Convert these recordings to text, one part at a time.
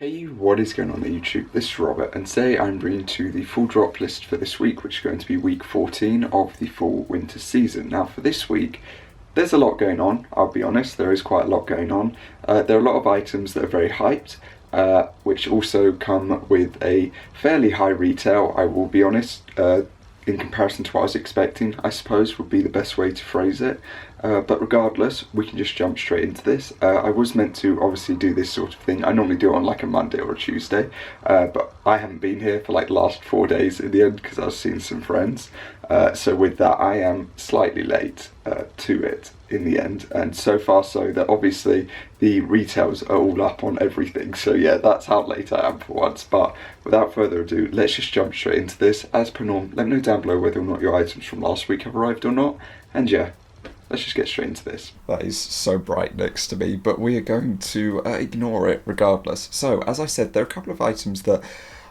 Hey, what is going on YouTube? This is Robert, and today I'm bringing to the full drop list for this week, which is going to be week 14 of the fall winter season. Now for this week, there's a lot going on, I'll be honest, there is quite a lot going on. There are a lot of items that are very hyped, which also come with a fairly high retail, I will be honest, in comparison to what I was expecting, I suppose would be the best way to phrase it. But regardless, we can just jump straight into this. I was meant to obviously do this sort of thing. I normally do it on like a Monday or a Tuesday, but I haven't been here for like the last 4 days in the end because I was seeing some friends. So with that, I am slightly late to it in the end, and so far so that obviously the retails are all up on everything. So yeah, that's how late I am for once. But without further ado, let's just jump straight into this. As per norm, let me know down below whether or not your items from last week have arrived or not. And yeah, let's just get straight into this. That is so bright next to me, but we are going to ignore it regardless. So, as I said, there are a couple of items that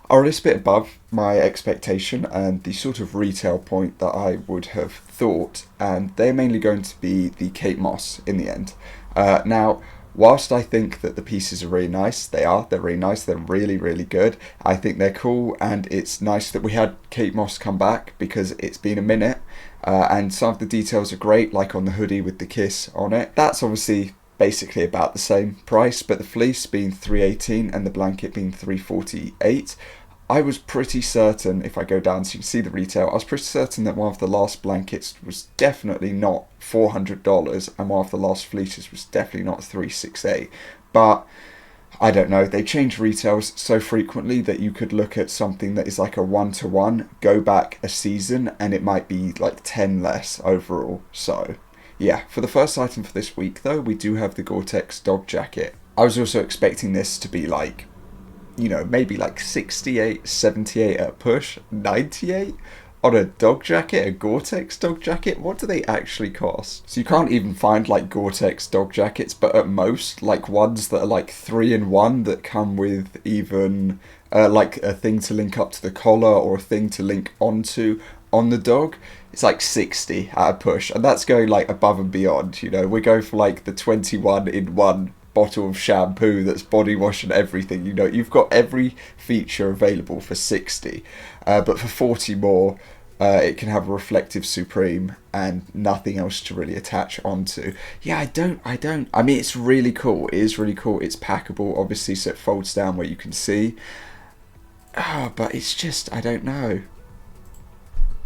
are a little bit above my expectation and the sort of retail point that I would have thought, and they're mainly going to be the Kate Moss in the end. Now, whilst I think that the pieces are really nice, they're really nice, they're really, really good. I think they're cool, and it's nice that we had Kate Moss come back because it's been a minute. And some of the details are great, like on the hoodie with the kiss on it. That's obviously basically about the same price, but the fleece being $318 and the blanket being $348. I was pretty certain, if I go down so you can see the retail, I was pretty certain that one of the last blankets was definitely not $400 and one of the last fleeces was definitely not $368. But I don't know, they change retails so frequently that you could look at something that is like a 1-to-1, go back a season, and it might be like 10 less overall. So yeah, for the first item for this week though, we do have the Gore-Tex dog jacket. I was also expecting this to be like, you know, maybe like 68, 78 at a push, 98 on a dog jacket, a Gore-Tex dog jacket. What do they actually cost? So you can't even find like Gore-Tex dog jackets, but at most like ones that are like 3-in-1 that come with even like a thing to link up to the collar or a thing to link onto on the dog. It's like 60 at a push, and that's going like above and beyond. You know, we go for like the 21-in-1 bottle of shampoo that's body wash and everything. You know, you've got every feature available for 60, but for 40 more, it can have a reflective supreme and nothing else to really attach onto. Yeah, I mean, it's really cool. It is really cool. It's packable, obviously, so it folds down where you can see. But it's just, I don't know.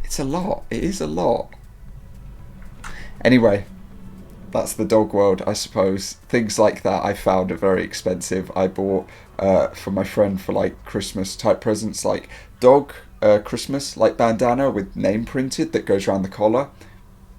It's a lot. It is a lot. Anyway, that's the dog world, I suppose. Things like that I found are very expensive. I bought for my friend for like Christmas type presents, like dog Christmas like bandana with name printed that goes around the collar,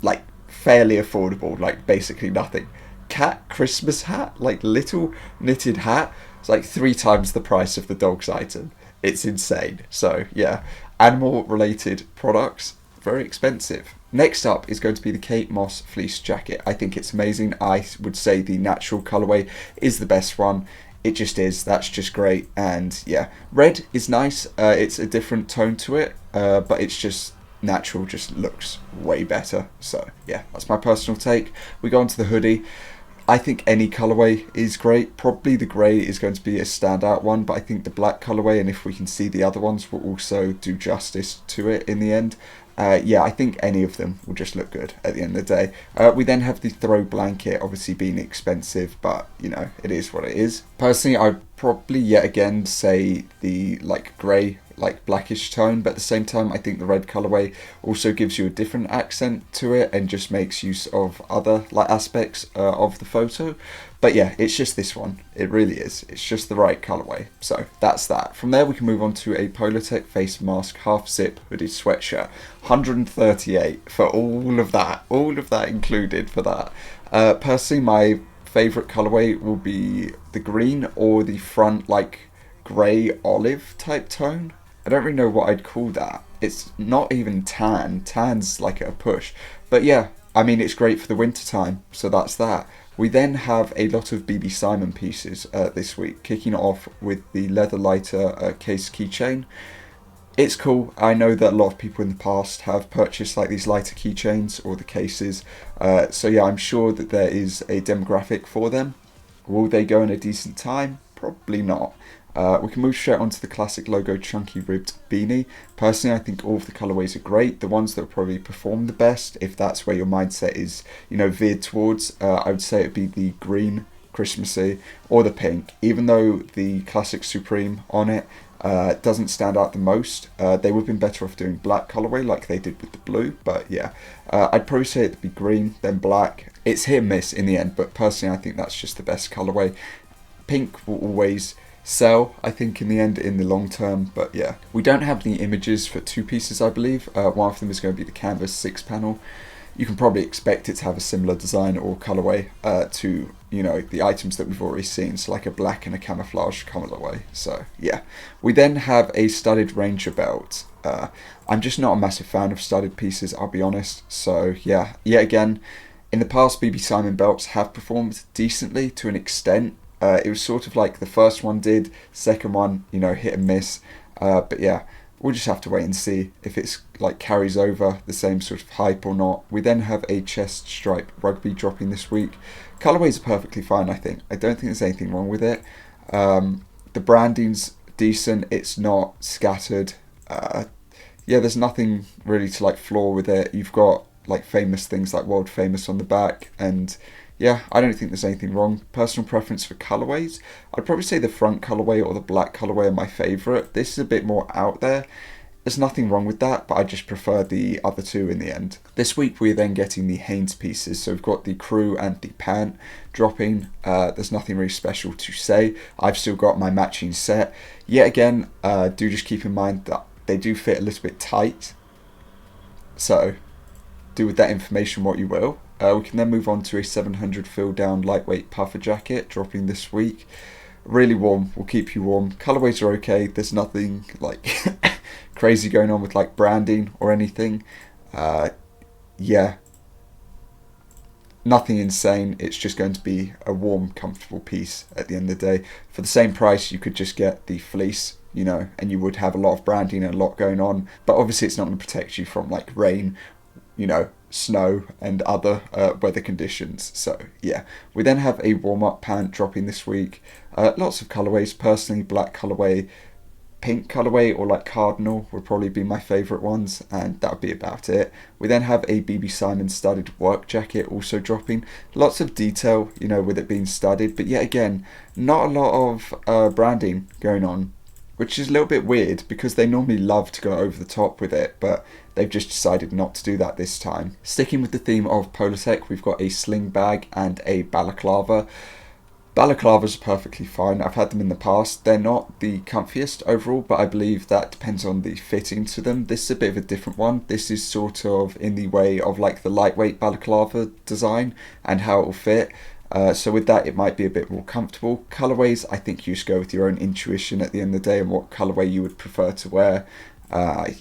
like fairly affordable, like basically nothing. Cat Christmas hat, like little knitted hat, it's like 3 times the price of the dog's item. It's insane. So yeah, animal related products, very expensive. Next up is going to be the Kate Moss fleece jacket. I think it's amazing. I would say the natural colourway is the best one. It just is. That's just great. And yeah, red is nice. It's a different tone to it, but it's just natural, just looks way better. So yeah, that's my personal take. We go on to the hoodie. I think any colourway is great. Probably the grey is going to be a standout one, but I think the black colourway, and if we can see the other ones, will also do justice to it in the end. Yeah, I think any of them will just look good at the end of the day. We then have the throw blanket, obviously being expensive, but you know, it is what it is. Personally, I'd probably yet again say the like grey, like blackish tone, but at the same time I think the red colourway also gives you a different accent to it and just makes use of other like aspects of the photo. But yeah, it's just this one. It really is. It's just the right colourway. So that's that. From there we can move on to a Polartec face mask half zip hooded sweatshirt. 138 for all of that included for that. Personally, my favourite colourway will be the green or the front like grey olive type tone. I don't really know what I'd call that. It's not even tan. Tan's like a push. But yeah, I mean, it's great for the winter time. So that's that. We then have a lot of BB Simon pieces this week, kicking it off with the leather lighter case keychain. It's cool. I know that a lot of people in the past have purchased like these lighter keychains or the cases. So yeah, I'm sure that there is a demographic for them. Will they go in a decent time? Probably not. We can move straight onto the classic logo chunky ribbed beanie. Personally, I think all of the colourways are great. The ones that will probably perform the best, if that's where your mindset is, veered towards, I would say it'd be the green Christmassy or the pink. Even though the classic Supreme on it doesn't stand out the most, they would have been better off doing black colourway like they did with the blue. But yeah, I'd probably say it'd be green, then black. It's hit and miss in the end, but personally I think that's just the best colourway. Pink will always sell, I think, in the end, in the long term. But yeah, we don't have any images for two pieces, I believe. One of them is going to be the canvas 6 panel. You can probably expect it to have a similar design or colourway to the items that we've already seen, so like a black and a camouflage colourway. So yeah, we then have a studded Ranger belt. I'm just not a massive fan of studded pieces, I'll be honest. So yeah, yet again, in the past BB Simon belts have performed decently to an extent. It was sort of like the first one did, second one, hit and miss. But yeah, we'll just have to wait and see if it's like carries over the same sort of hype or not. We then have a chest stripe rugby dropping this week. Colourways are perfectly fine, I think. I don't think there's anything wrong with it. The branding's decent. It's not scattered. Yeah, there's nothing really to like flaw with it. You've got like famous things like world famous on the back, and yeah, I don't think there's anything wrong. Personal preference for colourways, I'd probably say the front colourway or the black colourway are my favourite. This is a bit more out there. There's nothing wrong with that, but I just prefer the other two in the end. This week we're then getting the Hanes pieces. So we've got the crew and the pant dropping. There's nothing really special to say. I've still got my matching set. Yet again, do just keep in mind that they do fit a little bit tight. So do with that information what you will. We can then move on to a 700 fill down lightweight puffer jacket dropping this week. Really warm, will keep you warm. Colourways are okay. There's nothing like crazy going on with like branding or anything. Yeah, nothing insane. It's just going to be a warm, comfortable piece at the end of the day. For the same price, you could just get the fleece, and you would have a lot of branding and a lot going on. But obviously it's not going to protect you from like rain, snow and other weather conditions. So yeah, we then have a warm-up pant dropping this week. Lots of colourways. Personally, black colourway, pink colourway, or like cardinal would probably be my favourite ones, and that would be about it. We then have a BB Simon studded work jacket also dropping. Lots of detail, with it being studded, but yet again, not a lot of branding going on, which is a little bit weird because they normally love to go over the top with it, but they've just decided not to do that this time. Sticking with the theme of Polartec, we've got a sling bag and a balaclava. Balaclavas are perfectly fine. I've had them in the past. They're not the comfiest overall, but I believe that depends on the fitting to them. This is a bit of a different one. This is sort of in the way of like the lightweight balaclava design and how it will fit. So with that, it might be a bit more comfortable. Colourways, I think you just go with your own intuition at the end of the day and what colourway you would prefer to wear.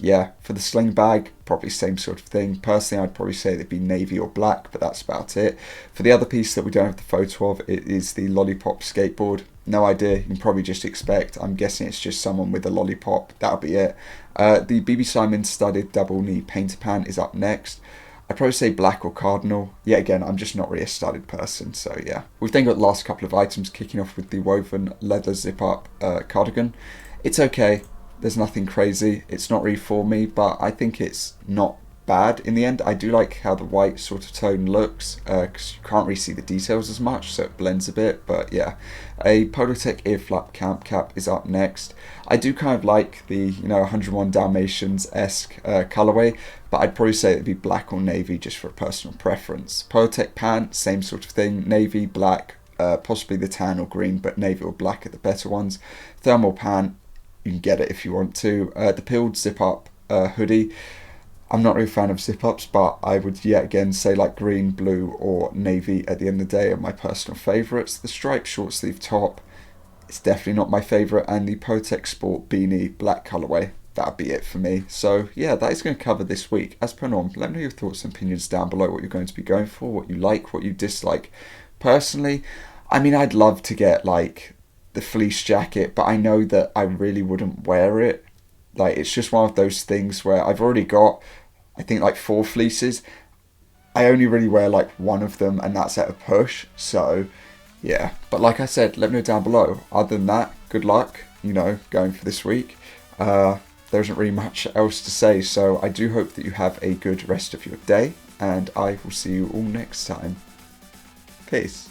Yeah, for the sling bag, probably same sort of thing. Personally, I'd probably say it'd be navy or black, but that's about it. For the other piece that we don't have the photo of, it is the lollipop skateboard. No idea, you can probably just expect. I'm guessing it's just someone with a lollipop. That'll be it. The BB Simon studded double knee painter pant is up next. I'd probably say black or cardinal. Yeah, again, I'm just not really a studded person, so yeah. We've then got the last couple of items, kicking off with the woven leather zip-up cardigan. It's okay. There's nothing crazy. It's not really for me, but I think it's not bad in the end. I do like how the white sort of tone looks, because you can't really see the details as much, so it blends a bit. But yeah, a Polartec ear flap camp cap is up next. I do kind of like the 101 Dalmatians-esque colourway, but I'd probably say it'd be black or navy just for a personal preference. Polartec pant, same sort of thing, navy, black, possibly the tan or green, but navy or black are the better ones. Thermal pant, you can get it if you want to. The peeled zip-up hoodie, I'm not really a fan of zip-ups, but I would yet again say like green, blue or navy at the end of the day are my personal favourites. The striped short sleeve top, it's definitely not my favourite, and the Polartec Sport beanie black colourway, that'd be it for me. So yeah, that is going to cover this week. As per norm, let me know your thoughts and opinions down below, what you're going to be going for, what you like, what you dislike. Personally, I mean, I'd love to get like the fleece jacket, but I know that I really wouldn't wear it. Like, it's just one of those things where I've already got, I think, like 4 fleeces. I only really wear like one of them, and that's at a push. So yeah, but like I said, let me know down below. Other than that, good luck. you know, going for this week. There isn't really much else to say, so I do hope that you have a good rest of your day, and I will see you all next time. Peace.